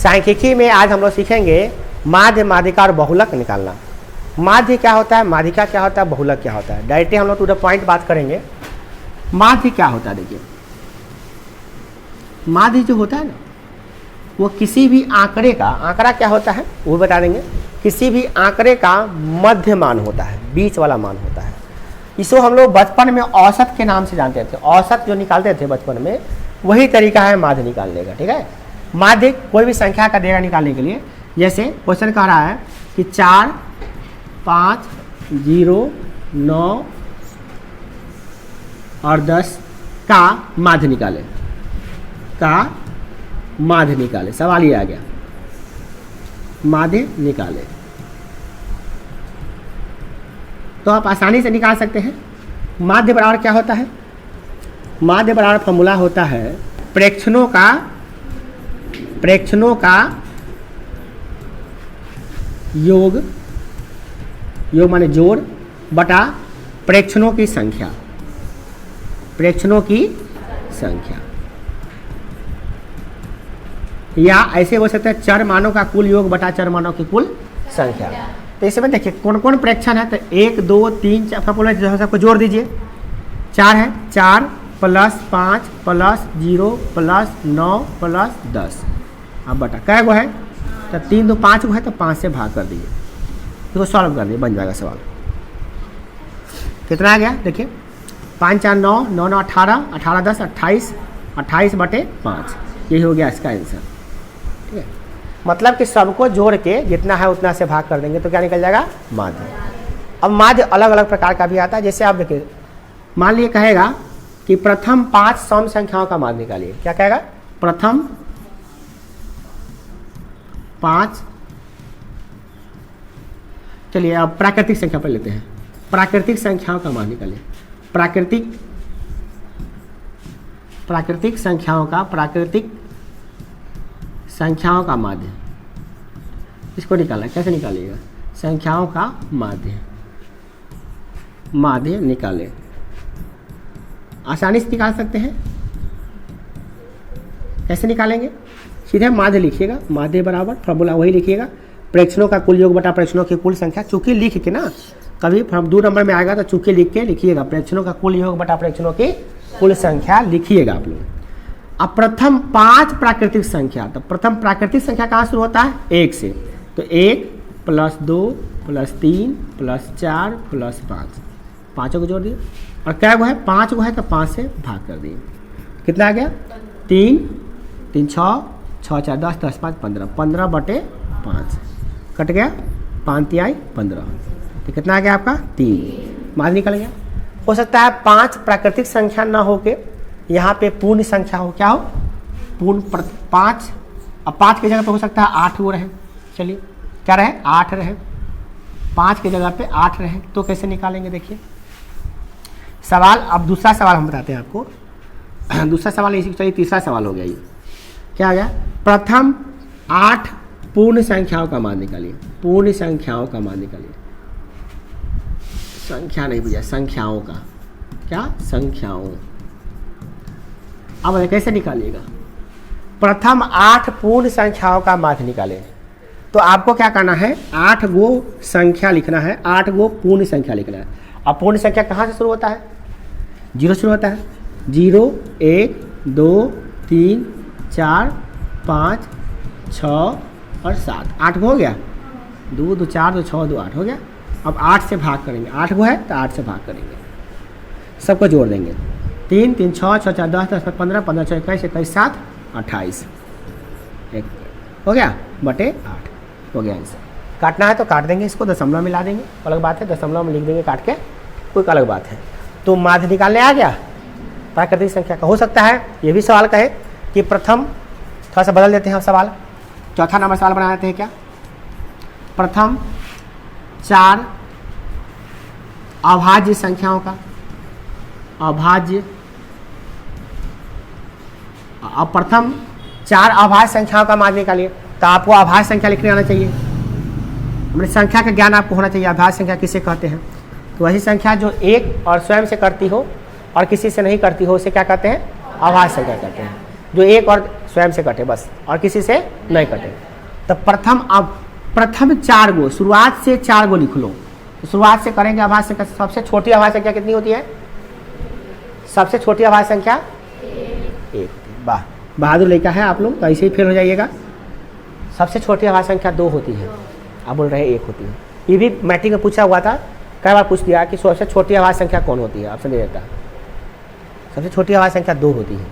सांख्यिकी में आज हम लोग सीखेंगे माध्य, माध्यिका और बहुलक निकालना। माध्य क्या होता है, माध्यिका क्या होता है, बहुलक क्या होता है। डायरेक्टली हम लोग टू द पॉइंट बात करेंगे। माध्य क्या होता है, देखिए माध्य जो होता है ना, वो किसी भी आंकड़े का, आंकड़ा क्या होता है वो बता देंगे, किसी भी आंकड़े का मध्य मान होता है, बीच वाला मान होता है। इसको हम लोग बचपन में औसत के नाम से जानते थे। औसत जो निकालते थे बचपन में, वही तरीका है माध्य निकालने का। ठीक है, माध्य कोई भी संख्या का देगा निकालने के लिए। जैसे क्वेश्चन कह रहा है कि 4, 5, 0, 9 और 10 का माध्य निकाले, का माध्य निकाले। सवाल ये आ गया, माध्य निकाले। तो आप आसानी से निकाल सकते हैं। माध्य बराबर क्या होता है, माध्य बराबर फॉर्मूला होता है प्रेक्षणों का योग, योग माने जोड़, बटा प्रेक्षणों की संख्या, प्रेक्षणों की संख्या। या ऐसे हो सकता है चर मानों का कुल योग बटा चर मानों की कुल संख्या। तो इसमें देखिए कौन कौन प्रेक्षण है। तो 1, 2, 3, 4 जो है सबको जोड़ दीजिए। 4 है, 4 + 5 + 0 + 9 + 10। अब बटा कै गो है, तो 3 2 5 गो है, तो 5 से भाग कर दीजिए, इसको सॉल्व कर दिए, बन जाएगा सवाल। कितना आ गया देखिए, 5 4 9, 9 9 18, 18 10 28, 28/5। यही हो गया इसका आंसर। ठीक है, मतलब कि सबको जोड़ के जितना है उतना से भाग कर देंगे तो क्या निकल जाएगा, माध्य। अब माध्य अलग अलग प्रकार का भी आता है। जैसे आप देखिए, मान लीजिए कहेगा कि प्रथम 5 सम संख्याओं का माध्य निकालिए। क्या कहेगा, प्रथम 5, चलिए अब प्राकृतिक संख्या पर लेते हैं। प्राकृतिक संख्याओं का माध्य निकालिए। प्राकृतिक संख्याओं का माध्य, इसको निकालना। कैसे निकालिएगा, संख्याओं का माध्य निकाले। आसानी से निकाल सकते हैं। कैसे निकालेंगे, सीधे माध्य लिखिएगा। माध्य बराबर फॉर्मूला वही लिखिएगा, प्रेक्षणों का कुल योग बटा प्रेक्षणों की कुल संख्या। चूंकि लिख के ना, कभी 2 नंबर में आएगा तो चूंकि लिख के लिखिएगा, प्रेक्षणों का कुल योग बटा प्रेक्षणों की कुल संख्या लिखिएगा आप लोग। अब प्रथम 5 प्राकृतिक संख्या, तो प्रथम प्राकृतिक संख्या कहाँ शुरू होता है, 1 से। तो 1 + 2 + 3 + 4 + 5, पाँचों को जोड़ दिए। और क्या गो है, 5 गो है, तो 5 से भाग कर दिए। कितना आ गया, 3 3 6 6 4 10 10 5 15, 15/5 कट गया, 5 3 15। तो कितना आ गया आपका, 3। माध्य निकल गया। हो सकता है 5 प्राकृतिक संख्या ना हो के यहाँ पे पूर्ण संख्या हो। क्या हो, पूर्ण 5। अब 5 की जगह पे हो सकता है 8 वो रहे। चलिए क्या रहे, 8 रहे। 5 की जगह पे 8 रहे, तो कैसे निकालेंगे देखिए सवाल। अब दूसरा सवाल हम बताते हैं आपको। दूसरा सवाल इसी, चलिए तीसरा सवाल हो गया ये। क्या आ गया, प्रथम 8 पूर्ण संख्याओं का मान निकालिए। पूर्ण संख्याओं का मान निकालिए। संख्या नहीं भैया, संख्याओं का। क्या, संख्याओं। अब कैसे निकालिएगा, प्रथम 8 पूर्ण संख्याओं का माध्य निकाले। तो आपको क्या करना है, 8 गो संख्या लिखना है, 8 गो पूर्ण संख्या लिखना है। अब पूर्ण संख्या कहाँ से शुरू होता है, 0 शुरू होता है। 0 1 2 3 4 5 6 और 7, 8 गो हो गया। 2 2 4 2 6 2 8 हो गया। अब 8 से भाग करेंगे, 8 गो है तो 8 से भाग करेंगे, सबको जोड़ देंगे। 3 3 6 6 4 10 10 15 15 6 21 21 7 28, एक हो गया बटे 8 हो गया आंसर। काटना है तो काट देंगे, इसको दशमलव में ला देंगे, अलग बात है। दशमलव में लिख देंगे काट के, कोई अलग बात है। तो माध्य निकालने आ गया प्राकृतिक संख्या का। हो सकता है ये भी सवाल कहे कि प्रथम, थोड़ा सा बदल देते हैं सवाल, चौथा नंबर सवाल बना देते हैं। क्या, प्रथम 4 अभाज्य संख्याओं का, अभाज्य। अब प्रथम 4 अभाज्य संख्याओं का माध्य निकालिए। तो आपको अभाज्य संख्या लिखने आना चाहिए, हमारे संख्या का ज्ञान आपको होना चाहिए। अभाज्य संख्या किसे कहते हैं, तो वही संख्या जो एक और स्वयं से करती हो और किसी से नहीं करती हो, उसे क्या कहते हैं, अभाज्य संख्या कहते हैं। जो एक और स्वयं से कटे बस, और किसी से नहीं कटे। तो प्रथम 4 गो, शुरुआत से 4 गो लिख लो। तो शुरुआत से करेंगे अभाज्य संख्या, सबसे छोटी अभाज्य संख्या कितनी होती है? सबसे छोटी अभाज्य संख्या 1। वाह, बहादुर लड़का है आप लोग, तो ऐसे ही फेल हो जाइएगा। सबसे छोटी अभाज्य संख्या 2 होती है, आप बोल रहे हैं 1 होती है। ये भी मैट्रिक में पूछा हुआ था, कई बार पूछ दिया कि सबसे छोटी अभाज्य संख्या कौन होती है, ऑप्शन दे देता है। सबसे छोटी अभाज्य संख्या 2 होती है,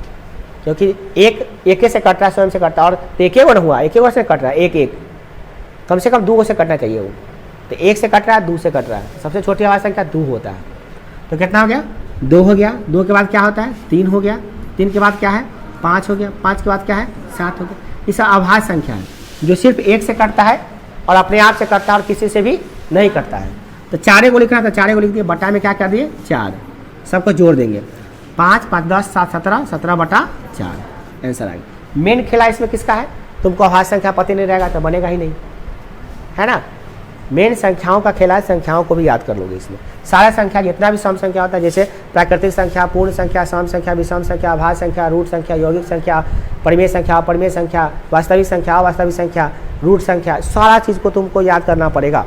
क्योंकि एक से कट रहा है, स्वयं से कटता है, और एक एक हुआ, एक से कट रहा है, एक कम से कम 2 से कटना चाहिए वो। तो 1 से कट रहा है, 2 से कट रहा है, सबसे छोटी अभाज्य संख्या 2 होता है। तो कितना हो गया? 2 हो गया। 2 के बाद क्या होता है? 3 हो गया। 3 के बाद क्या है? 5 हो गया। 5 के बाद क्या है? 7 हो गया। ये सब अभाज्य संख्या है जो सिर्फ 1 से कटता है और अपने आप से कटता है और किसी से भी नहीं कटता है। तो 4 को लिखना, तो 4 को लिख दिए, बटा में क्या कर दिए? 4। सबको जोड़ देंगे, 5 5 10 7 17, 17 बटा 4 आंसर आ गया। मेन खेला इसमें किसका है? तुमको अभाज्य संख्या पता नहीं रहेगा तो बनेगा ही नहीं, है ना। मेन संख्याओं का खेला है, संख्याओं को भी याद कर लोगे इसमें। सारा संख्या जितना भी सम संख्या होता है, जैसे प्राकृतिक संख्या, पूर्ण संख्या, सम संख्या, विषम संख्या, अभाज्य संख्या, रूट संख्या, यौगिक संख्या, परिमेय संख्या, अपरिमेय संख्या, वास्तविक संख्या, अवास्तविक संख्या, रूट संख्या, सारा चीज़ को तुमको याद करना पड़ेगा।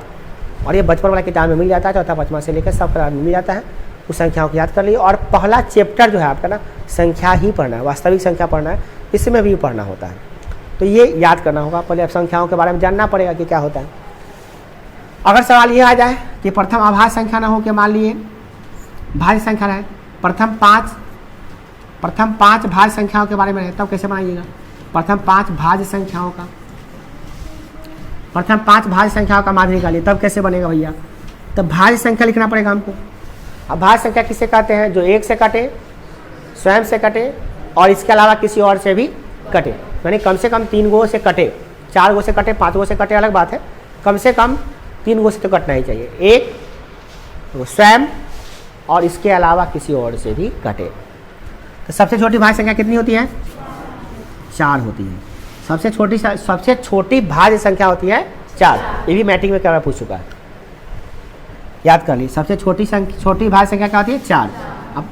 और ये बचपन वाला किताब में मिल जाता है, चौथा 5वां से लेकर सब क्लास में मिल जाता है। उस संख्याओं को याद कर लिए, और पहला चैप्टर जो है आपका ना, संख्या ही पढ़ना है, वास्तविक संख्या पढ़ना है, इसमें भी पढ़ना होता है। तो ये याद करना होगा, पहले संख्याओं के बारे में जानना पड़ेगा कि क्या होता है। अगर सवाल ये आ जाए कि प्रथम अभाज्य संख्या ना हो के मान लिए भाज्य संख्या रहे, प्रथम पाँच भाज्य संख्याओं के बारे में है, तब कैसे बनाइएगा? प्रथम 5 भाज्य संख्याओं का, प्रथम 5 भाज्य संख्याओं का माध्य निकालिए, तब कैसे बनेगा भैया? तब भाज्य संख्या लिखना पड़ेगा हमको। अब भाज्य संख्या किसे कहते हैं? जो 1 से कटे, स्वयं से कटे, और इसके अलावा किसी और से भी कटे, यानी कम से कम 3 गो से कटे, 4 गो से कटे, 5 गो से कटे, अलग बात है, कम से कम 3 गो से तो कटना ही चाहिए। एक स्वयं और इसके अलावा किसी और से भी कटे। तो सबसे छोटी भाज्य संख्या कितनी होती है? 4 होती है। सबसे छोटी भाज्य संख्या होती है 4। ये भी मैट्रिक में क्या पूछ चुका है, याद कर ली। सबसे छोटी भाज्य संख्या क्या होती है? 4। अब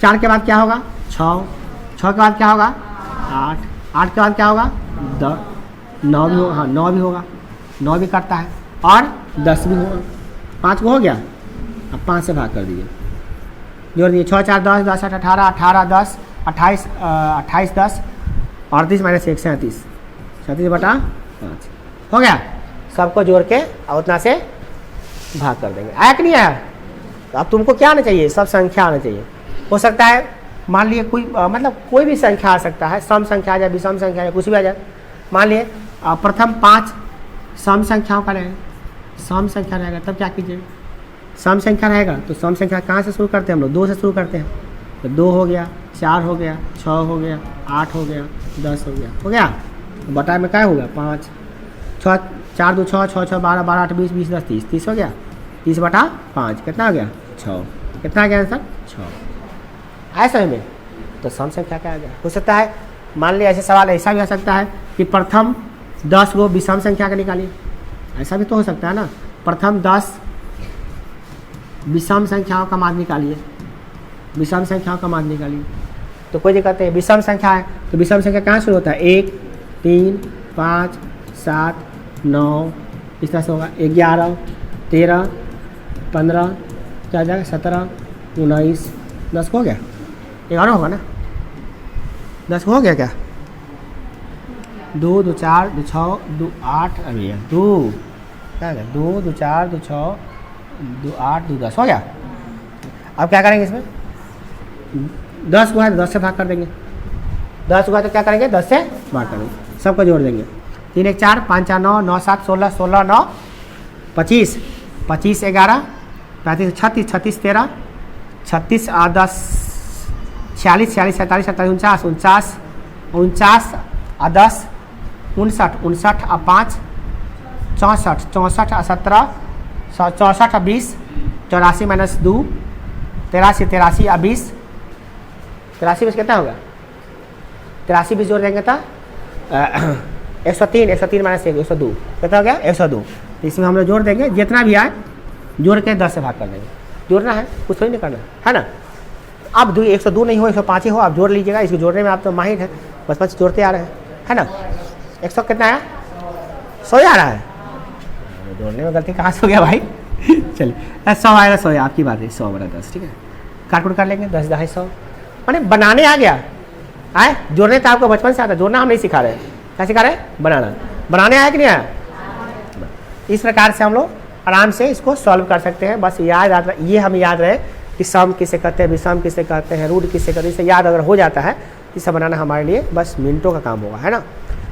4 के बाद क्या होगा? 6 के बाद क्या होगा? 8 के बाद क्या होगा? 9 भी होगा, हाँ 9 भी होगा, 9 भी कटता है, और 10 भी होगा। 5 को हो गया, अब 5 से भाग कर दीजिए, जोड़ दिए, 6 4 10 10 8 18 18 10 28 28 10 38 माइनस 1 37 37 बटा 5 हो गया। सबको जोड़ के और उतना से भाग कर देंगे। आया कि नहीं आया? तो अब तुमको क्या आना चाहिए? सब संख्या आना चाहिए। हो सकता है मान लिए कोई मतलब कोई भी संख्या आ सकता है, सम संख्या आ जाए, विषम संख्या आ जाए, कुछ भी आ जाए। मान लिए प्रथम 5 सम संख्याओं का रहेगा, सम संख्या रहेगा, तब क्या कीजिएगा? सम संख्या रहेगा तो सम संख्या कहाँ से शुरू करते हैं हम लोग? 2 से शुरू करते हैं। तो 2 हो गया, 4 हो गया, 6 हो गया, 8 हो गया, 10 हो गया। तो बटा में क्या होगा? 5 6 4 2 6 6 6 12 12 8 20 20 10 30 30 हो गया। 30 बटा 5 कितना हो गया? 6। कितना आ गया आंसर? 6। आया समझ में? तो सम संख्या क्या आ गया? हो सकता है मान लिया ऐसे सवाल ऐसा भी आ सकता है कि प्रथम 10 गो विषम संख्या का निकालिए, ऐसा भी तो हो सकता है ना। प्रथम 10 विषम संख्याओं का माध्य निकालिए, विषम संख्याओं का माध्य निकालिए। तो कोई दिक्कत नहीं, विषम संख्या है तो विषम संख्या कहाँ शुरू होता है? 1 3 5 7 9 इस तरह से होगा। 11 13 15 क्या जाएगा? 17 19 10 हो गया। 11 होगा ना? 10 हो गया क्या? 2 2 4 2 6 2 8 अभी है 2 क्या है? 2 2 4 2 6 2 8 2 10 हो गया। अब क्या करेंगे इसमें? 10 को है तो 10 से भाग कर देंगे। 10 को है तो क्या करेंगे? 10 से भाग करेंगे, सबको जोड़ देंगे। 3 1 4 5 4 9 9 7 16 16 9 25 25 11 35 36 36 13 36 और 10 46 46 47 47 49 49 और 10 59 59 और 5 64 64 और 17 64 और 20 84 माइनस 2 83 83 और 20 83 में कितना होगा? 83 20 जोड़ देंगे तो 103 103 माइनस 1 102 कितना हो गया? 102। तो इसमें हम लोग जोड़ देंगे, जितना भी आए जोड़ के 10 से भाग कर देंगे। जोड़ना है, कुछ थोड़ी नहीं करना है ना। अब 102 नहीं हो 105 ही हो, आप जोड़ लीजिएगा। इसको जोड़ने में आप तो माहिर है, बचपन से जोड़ते आ रहे हैं, है ना। 100 कितना आया, 100 आ रहा है, जोड़ने में गलती कहाँ से हो गया भाई। चलिए 100 आएगा, 100 आपकी बात है, 100 बड़ा 10, ठीक है, काट कर लेंगे 10 10 100, मैंने बनाने आ गया। आए जोड़ने तो आपको बचपन से आता, जोड़ना हम नहीं सिखा रहे, क्या सिखा रहे हैं, बनाने आया कि नहीं आया। इस प्रकार से हम लोग आराम से इसको सॉल्व कर सकते हैं। बस याद ये हम याद रहे कि सम किसे कहते हैं, विषम किसे कहते हैं, रूट किसे कहते हैं, इसे याद अगर हो जाता है इसे बनाना हमारे लिए बस मिनटों का काम होगा, है ना।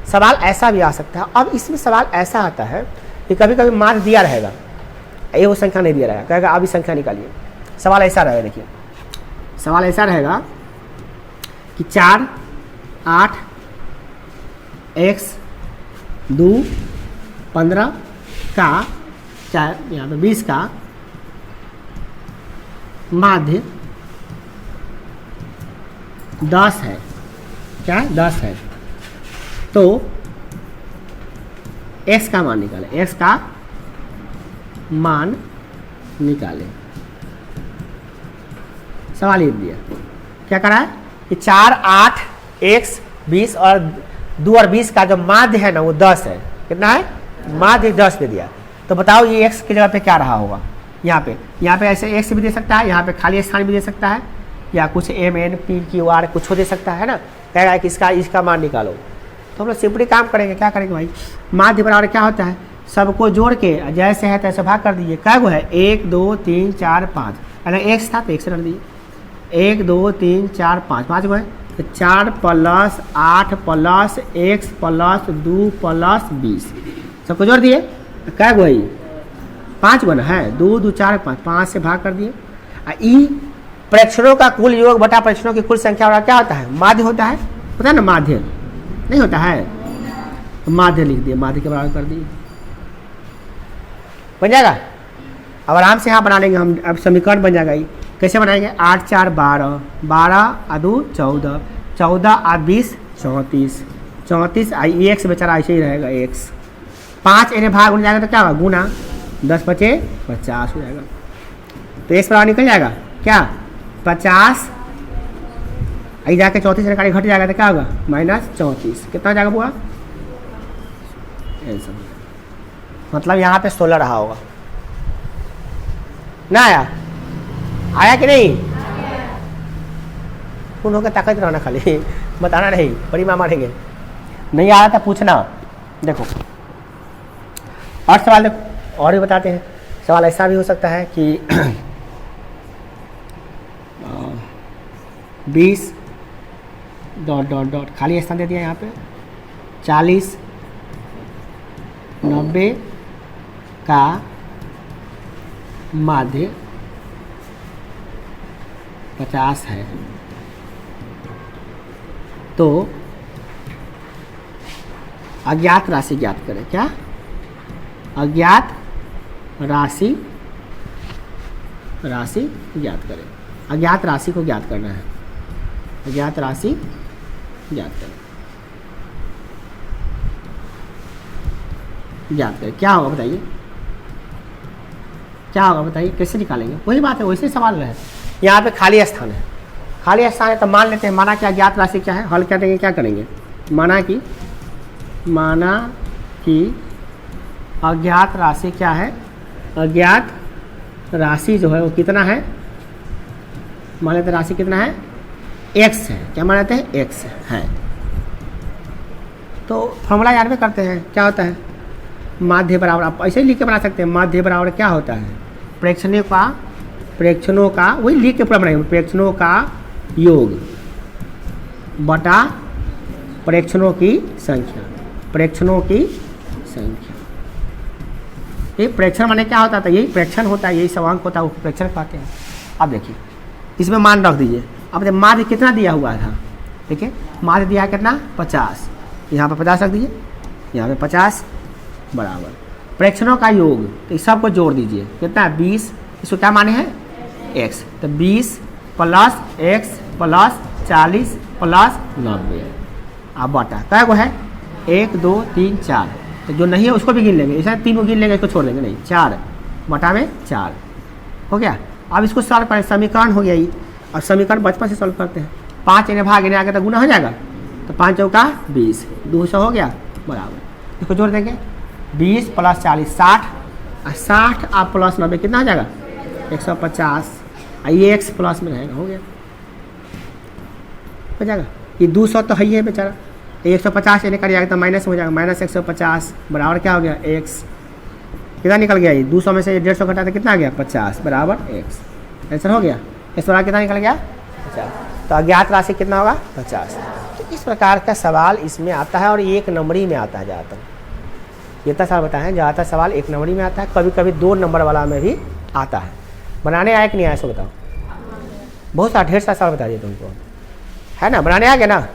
सवाल ऐसा भी आ सकता है, अब इसमें सवाल ऐसा आता है कि कभी कभी मार्क दिया रहेगा, ये वो संख्या नहीं दिया रहेगा, कहेगा आप इस संख्या निकालिए। सवाल ऐसा रहेगा, देखिए सवाल ऐसा रहेगा कि 4 8 x 2 15 का यहाँ पे 20 का माध्य 10 है, क्या 10 है, तो x का मान निकाले, x का मान निकाले। सवाल ये दिया, क्या करा है कि 4 8 x 20 और 2 और 20 का जो माध्य है ना वो 10 है, कितना है, माध्य 10 दे दिया। तो बताओ ये x की जगह पे क्या रहा होगा, यहाँ पे ऐसे x भी दे सकता है, यहाँ पे खाली स्थान भी दे सकता है, या कुछ m n p q r कुछ हो दे सकता है ना। कहेगा कि इसका मान निकालो, तो हम लोग सिंपली काम करेंगे, क्या करेंगे भाई, माध्य बराबर क्या होता है, सबको जोड़ के जैसे है तैसे भाग कर दीजिए। क्या वो है 1 2 3 4 5, अगर x था तो x रख दीजिए, 1 2 3 4 5, 5 गो है तो 4 + 8 + x + 2 + 20, सबको जोड़ दिए, क्या गो है 5 गो ना है, 2 2 4 5, 5 से भाग कर दिए। ई प्रेक्षणों का कुल योग बटा प्रेक्षणों की कुल संख्या वाला क्या होता है, माध्य होता है, पता है ना, माध्य नहीं होता है, तो माध्य लिख दिए, माध्य के बराबर कर दिए, बन जाएगा। अब आराम से यहाँ बना लेंगे हम, अब समीकरण बन जाएगा। कैसे बनाएंगे, 8 4 12, 12 आ 2 14, 14 आ 20 34, 34 आई x बेचारा ऐसे ही रहेगा x, 5 इन्हें भाग हो जाएगा तो क्या होगा, गुना 10 बचे 50 हो जाएगा, तो x बराबर निकल जाएगा क्या 50, आई जाके 34 से निकाली घट जाएगा तो क्या होगा -34, कितना हो जाएगा पूरा, मतलब यहाँ पे 16 रहा होगा ना, आया कि नहीं, उन का ताकत रहना, खाली बताना नहीं, बड़ी माँ मारेंगे, नहीं आया था पूछना। देखो और सवाल देखो और भी बताते हैं, सवाल ऐसा भी हो सकता है कि 20 ... खाली स्थान दे दिया यहाँ पे, 40 90 का माध्य 50 है, तो अज्ञात राशि ज्ञात करें। क्या अज्ञात राशि ज्ञात करें, अज्ञात राशि को ज्ञात करना है, अज्ञात राशि ज्ञात करें, ज्ञात करें, क्या होगा बताइए, क्या होगा बताइए, कैसे निकालेंगे, वही बात है, वैसे सवाल रहे। यहाँ पे खाली स्थान है, खाली स्थान है तो मान लेते हैं, माना कि अज्ञात राशि क्या है, हल कर देंगे, क्या करेंगे, माना कि अज्ञात राशि क्या है, अज्ञात राशि जो है वो कितना है, मान लेते राशि कितना है x है, क्या मान लेते हैं x है, तो फॉर्मूला याद में करते हैं, क्या होता है माध्य बराबर, आप ऐसे ही लिख के बना सकते हैं, माध्य बराबर क्या होता है, प्रेक्षणों का वही लिख के पूरा बनाएंगे, प्रेक्षणों का योग बटा प्रेक्षणों की संख्या, प्रेक्षणों की संख्या। ये प्रेक्षण माने क्या होता है, यही प्रेक्षण होता है, यही सवांक होता है, वो प्रेक्षण कहते हैं। अब देखिए इसमें मान रख दीजिए, अब देखिए माध्य कितना दिया हुआ था, देखिए माध्य दिया है कितना 50, यहाँ पर 50 रख दीजिए, यहाँ पे 50 बराबर प्रेक्षणों का योग, तो इस सबको जोड़ दीजिए, कितना 20, इसको क्या माने हैं x, तो 20 + x + 40 + 90, अब बटा क्या को है 1 2 3 4, तो जो नहीं है उसको भी गिन लेंगे, ऐसा 3 को गिन लेंगे, इसको छोड़ देंगे नहीं, 4 बटा में 4 हो गया। अब इसको सॉल्व करें, समीकरण हो गया ये, और समीकरण बचपन से सॉल्व करते हैं, 5 इन्हें भाग इन्हें आगे तो गुना हो जाएगा, तो 5 चौका 20, 200 हो गया बराबर, इसको जोड़ देंगे 20 + 40 60, और 60 आप प्लस 90 कितना हो जाएगा 150, ये x प्लस में रहेगा, हो गया हो जाएगा। ये 200 तो है ही है बेचारा, 150 ये निकल जाएगा तो माइनस हो जाएगा, माइनस 150 बराबर क्या हो गया x, कितना निकल गया ये 200 में से 150 घटा तो कितना आ गया 50 बराबर x, आंसर हो गया। इस प्रकार कितना निकल गया 50, तो अज्ञात राशि कितना होगा 50। तो इस प्रकार का सवाल इसमें आता है और एक नंबरी में आता है ज़्यादातर, ये तो सवाल बताएं ज़्यादातर सवाल एक नंबरी में आता है, कभी कभी 2 नंबर वाला में भी आता है। बनाने आया कि नहीं आया सो बताओ, बहुत सारा ढेर सारा सवाल बता दिए तुमको, है ना, बनाने आ गया ना।